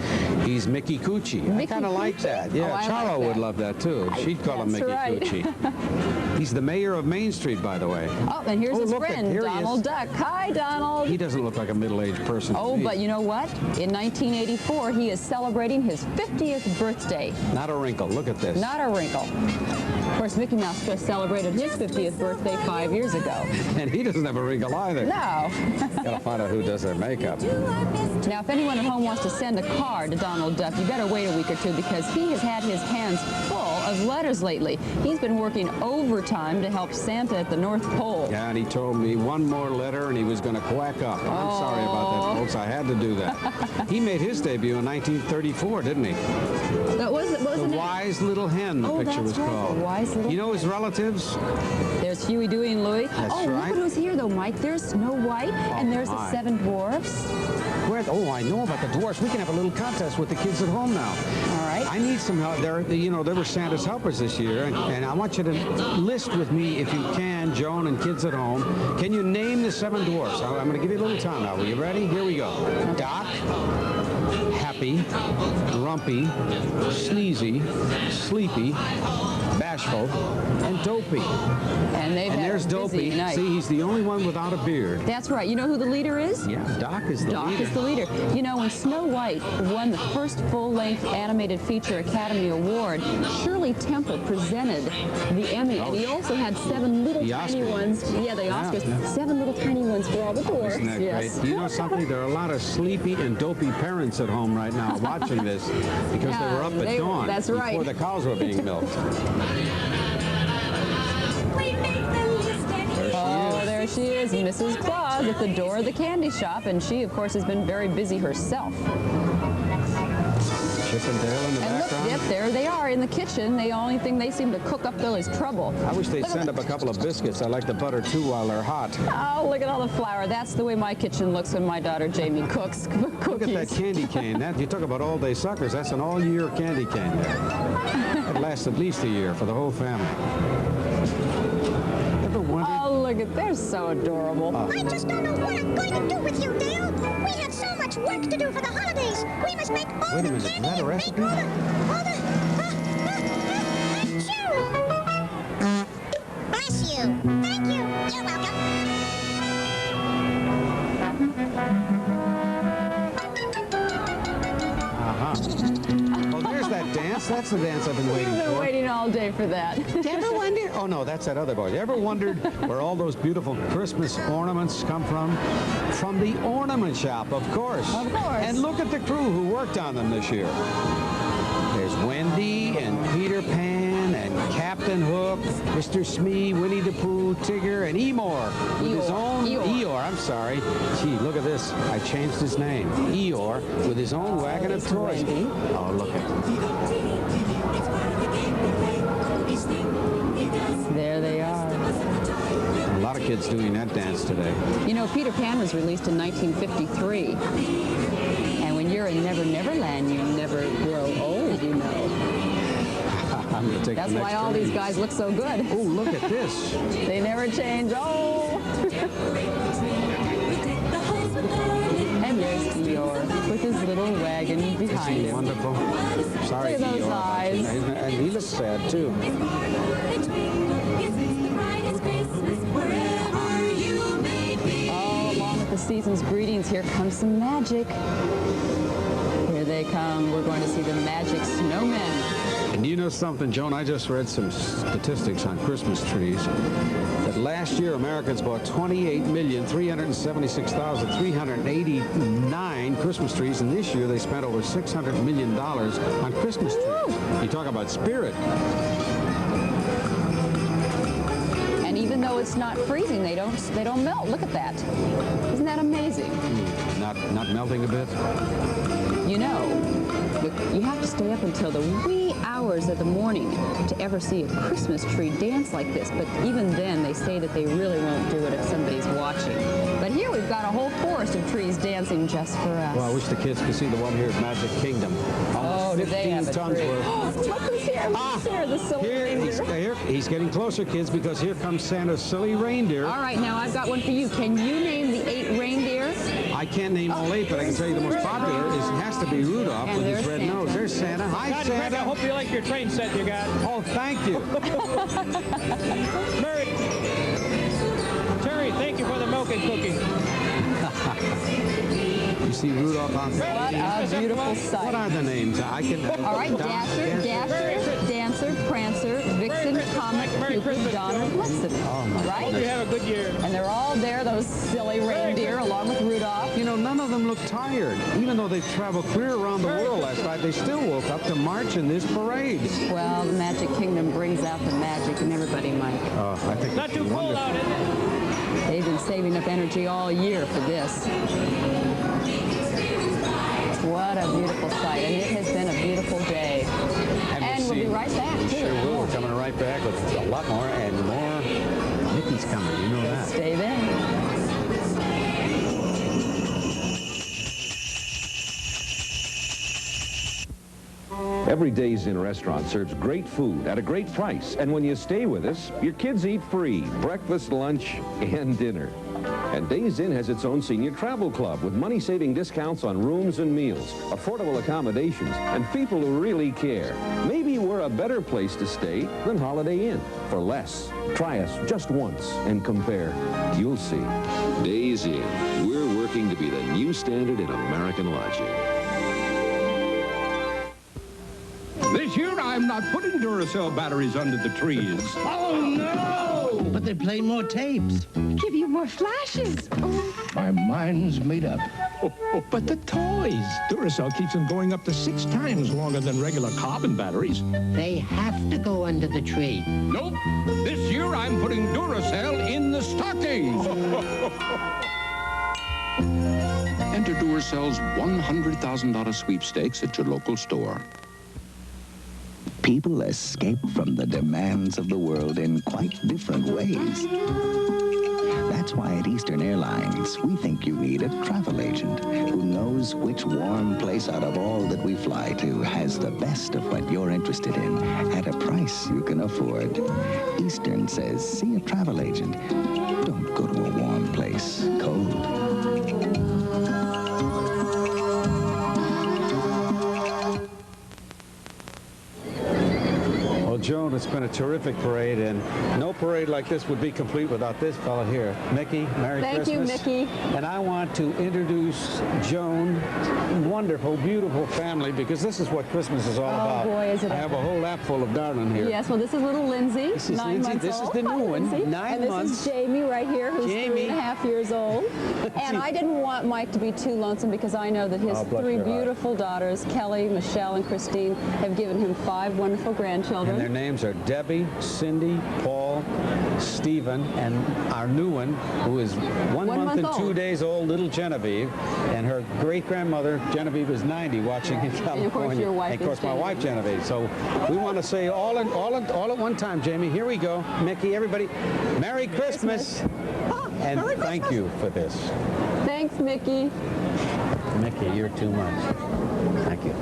he's Mickey Coochie. I kind of like that. Yeah, Charo would love that, too. She'd call him Mickey Coochie. He's the mayor of Main Street, by the way. Oh, and here's his friend, Donald Duck. Hi, Donald. He doesn't look like a middle-aged person. Oh, but you know what? In 1984, he is celebrating his 50th birthday. Not a wrinkle. Look at this. Not a wrinkle. Of course, Mickey Mouse just celebrated his 50th birthday 5 years ago. And he doesn't have a wrinkle either. No. Gotta find out who does their makeup. Now, if anyone at home wants to send a card to Donald Duck, you better wait a week or two because he has had his hands full of letters lately. He's been working overtime to help Santa at the North Pole. Yeah, and he told me one more letter and he was going to quack up. I'm sorry about that, folks. I had to do that. He made his debut in 1934, didn't he? The Wise Little Hen, the picture was called. The Wise Little Hen. You know his relatives? There's Huey, Dewey, and Louie. That's right. Look at who's here, though, Mike. There's Snow White, and there's the 7 dwarfs. I know about the dwarfs. We can have a little contest with the kids at home now. All right. I need some help. There were Santa's helpers this year, and I want you to list with me, if you can, Joan and kids at home. Can you name the 7 dwarfs? I'm going to give you a little time now. Are you ready? Here we go. Doc, Happy, Grumpy, Sneezy, Sleepy, bashful, and Dopey. And there's Dopey. See, he's the only one without a beard. That's right. You know who the leader is? Yeah, Doc is the leader. Doc is the leader. You know, when Snow White won the first full-length animated feature Academy Award, Shirley Temple presented the Emmy, and he also had 7 little tiny ones. Yeah, the Oscars. Yeah. 7 little tiny ones for all the dwarfs. Isn't that yes. great? You know something? There are a lot of sleepy and dopey parents at home right now watching this because they were up at dawn before the cows were being milked. There she is, Mrs. Claus at the door of the candy shop, and she, of course, has been very busy herself. Chip and Dale in the background. Look, yep, there they are in the kitchen. The only thing they seem to cook up, though, is trouble. I wish they'd send up a couple of biscuits. I like the butter, too, while they're hot. Oh, look at all the flour. That's the way my kitchen looks when my daughter Jamie cooks cookies. Look at that candy cane. You talk about all-day suckers. That's an all-year candy cane there. It lasts at least a year for the whole family. Ever wondered? Oh, look at, they're so adorable. I just don't know what I'm going to do with you, Dale. We have so much work to do for the holidays. We must make all Wait a the minute, candy is that a recipe? Bless you. Thank you. You're welcome. Oh, there's that dance. That's the dance I've been waiting We've been for. waiting all day for that. You ever wonder? Oh, no, that's that other boy. You ever wondered where all those beautiful Christmas ornaments come from? From the ornament shop, of course. Of course. And look at the crew who worked on them this year. There's Wendy and Peter Pan and Captain Hook, Mr. Smee, Winnie the Pooh, Tigger, and Eeyore. With his own Eeyore, I'm sorry. Gee, look at this. I changed his name. Eeyore with his own wagon of toys. Oh, look at them. There they are. A lot of kids doing that dance today. You know, Peter Pan was released in 1953. And when you're in Never Never Land, you never grow old, you know. I'm gonna take That's why all these guys look so good. Oh, look at this. They never change. Oh! And there's Eeyore with his little wagon behind him. Wonderful. Sorry, look at those eyes. And he looks sad, too. Oh, along with the season's greetings, here comes some magic. Here they come. We're going to see the magic snowmen. And you know something, Joan? I just read some statistics on Christmas trees. That last year, Americans bought 28,376,389 Christmas trees, and this year they spent over $600 million on Christmas trees. You talk about spirit. And even though it's not freezing, they don't melt. Look at that. Isn't that amazing? Not melting a bit? You know, you have to stay up until the wee hours of the morning to ever see a Christmas tree dance like this. But even then, they say that they really won't do it if somebody's watching. But here we've got a whole forest of trees dancing just for us. Well, I wish the kids could see the one here at Magic Kingdom. Oh, do they have a tons tree? worth. Oh, look who's here. Who's here? The silly reindeer. He's getting closer, kids, because here comes Santa's silly reindeer. All right, now I've got one for you. Can you name the 8 reindeer? I can't name all 8, but I can tell you the most popular has to be Rudolph with his red nose. There's Santa. Hi, Santa. I hope you like your train set you got. Oh, thank you. Terry, thank you for the milk and cookies. You see Rudolph on What a beautiful sight. What are the names? I can. All right, Dasher, Dancer, Prancer, Vixen, Comet, Cupid, Donner, Blitzen. Oh, my right? Hope you have a good year. And they're all there, those silly reindeer, along with Rudolph. You know, none of them look tired. Even though they traveled clear around the world last night, they still woke up to march in this parade. Well, the Magic Kingdom brings out the magic in everybody, Mike. Oh, I think not too cold out, is it? They've been saving up energy all year for this. What a beautiful sight, and it has been a beautiful day. And we'll be right back, We too. sure will. We're coming right back with a lot more, and more Mickey's coming. You know that. Stay there. Every Days in Restaurant serves great food at a great price. And when you stay with us, your kids eat free, breakfast, lunch, and dinner. And Days Inn has its own senior travel club with money-saving discounts on rooms and meals, affordable accommodations, and people who really care. Maybe we're a better place to stay than Holiday Inn for less. Try us just once and compare. You'll see. Days Inn. We're working to be the new standard in American lodging. This year, I'm not putting Duracell batteries under the trees. Oh, no! But they play more tapes. Give you more flashes. My mind's made up. But the toys. Duracell keeps them going up to 6 times longer than regular carbon batteries. They have to go under the tree. Nope. This year, I'm putting Duracell in the stockings. Enter Duracell's $100,000 sweepstakes at your local store. People escape from the demands of the world in quite different ways. That's why at Eastern Airlines, we think you need a travel agent who knows which warm place out of all that we fly to has the best of what you're interested in at a price you can afford. Eastern says, see a travel agent. Don't go to a warm place, cold. Joan, it's been a terrific parade, and no parade like this would be complete without this fella here. Mickey, Merry Christmas. Thank you, Mickey. And I want to introduce Joan, wonderful, beautiful family, because this is what Christmas is all about. Oh, boy, is it I have a whole lap full of darling here. Yes, well, this is little Lindsay, This is 9 Lindsay. months This old. is the new one, Lindsay. 9 and months. This is Jamie right here, who's Jamie. 3.5 years old. And I didn't want Mike to be too lonesome because I know that his Oh, bless 3 your heart. beautiful daughters, Kelly, Michelle, and Christine, have given him 5 wonderful grandchildren. And their names are Debbie, Cindy, Paul, Stephen, and our new one, who is 1 month and 2 days old, little Genevieve. And her great-grandmother, Genevieve, is 90, watching in California. And of course, your wife And of course, is my Genevieve. wife, Genevieve. So we want to say all at one time, Jamie. Here we go. Mickey, everybody, Merry Christmas. And Merry thank you for this. Thanks, Mickey. Mickey, you're too much. Thank you.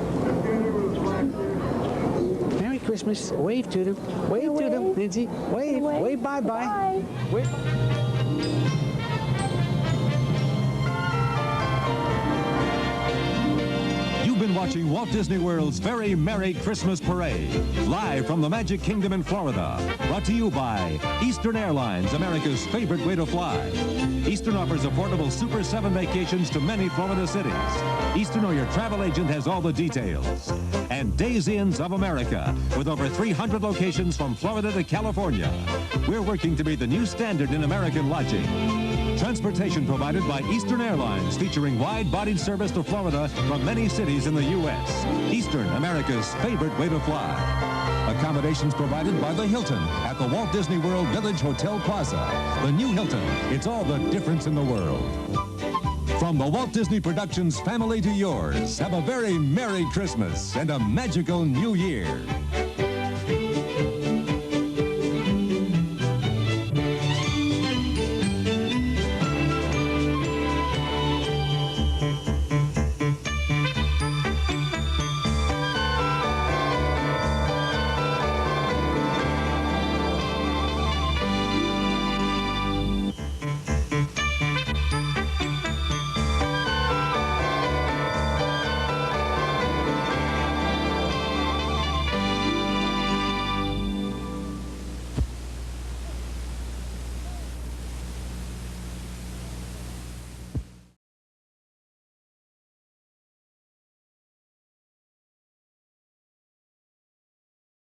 Merry Christmas. Wave to them. Wave to them, Lindsay. Wave. Wave bye-bye. Wave. You've been watching Walt Disney World's very Merry Christmas Parade, live from the Magic Kingdom in Florida. Brought to you by Eastern Airlines, America's favorite way to fly. Eastern offers affordable Super 7 vacations to many Florida cities. Eastern or your travel agent has all the details. And Days Inns of America, with over 300 locations from Florida to California. We're working to be the new standard in American lodging. Transportation provided by Eastern Airlines, featuring wide-bodied service to Florida from many cities in the U.S. Eastern, America's favorite way to fly. Accommodations provided by the Hilton at the Walt Disney World Village Hotel Plaza. The new Hilton, it's all the difference in the world. From the Walt Disney Productions family to yours, have a very Merry Christmas and a magical New Year.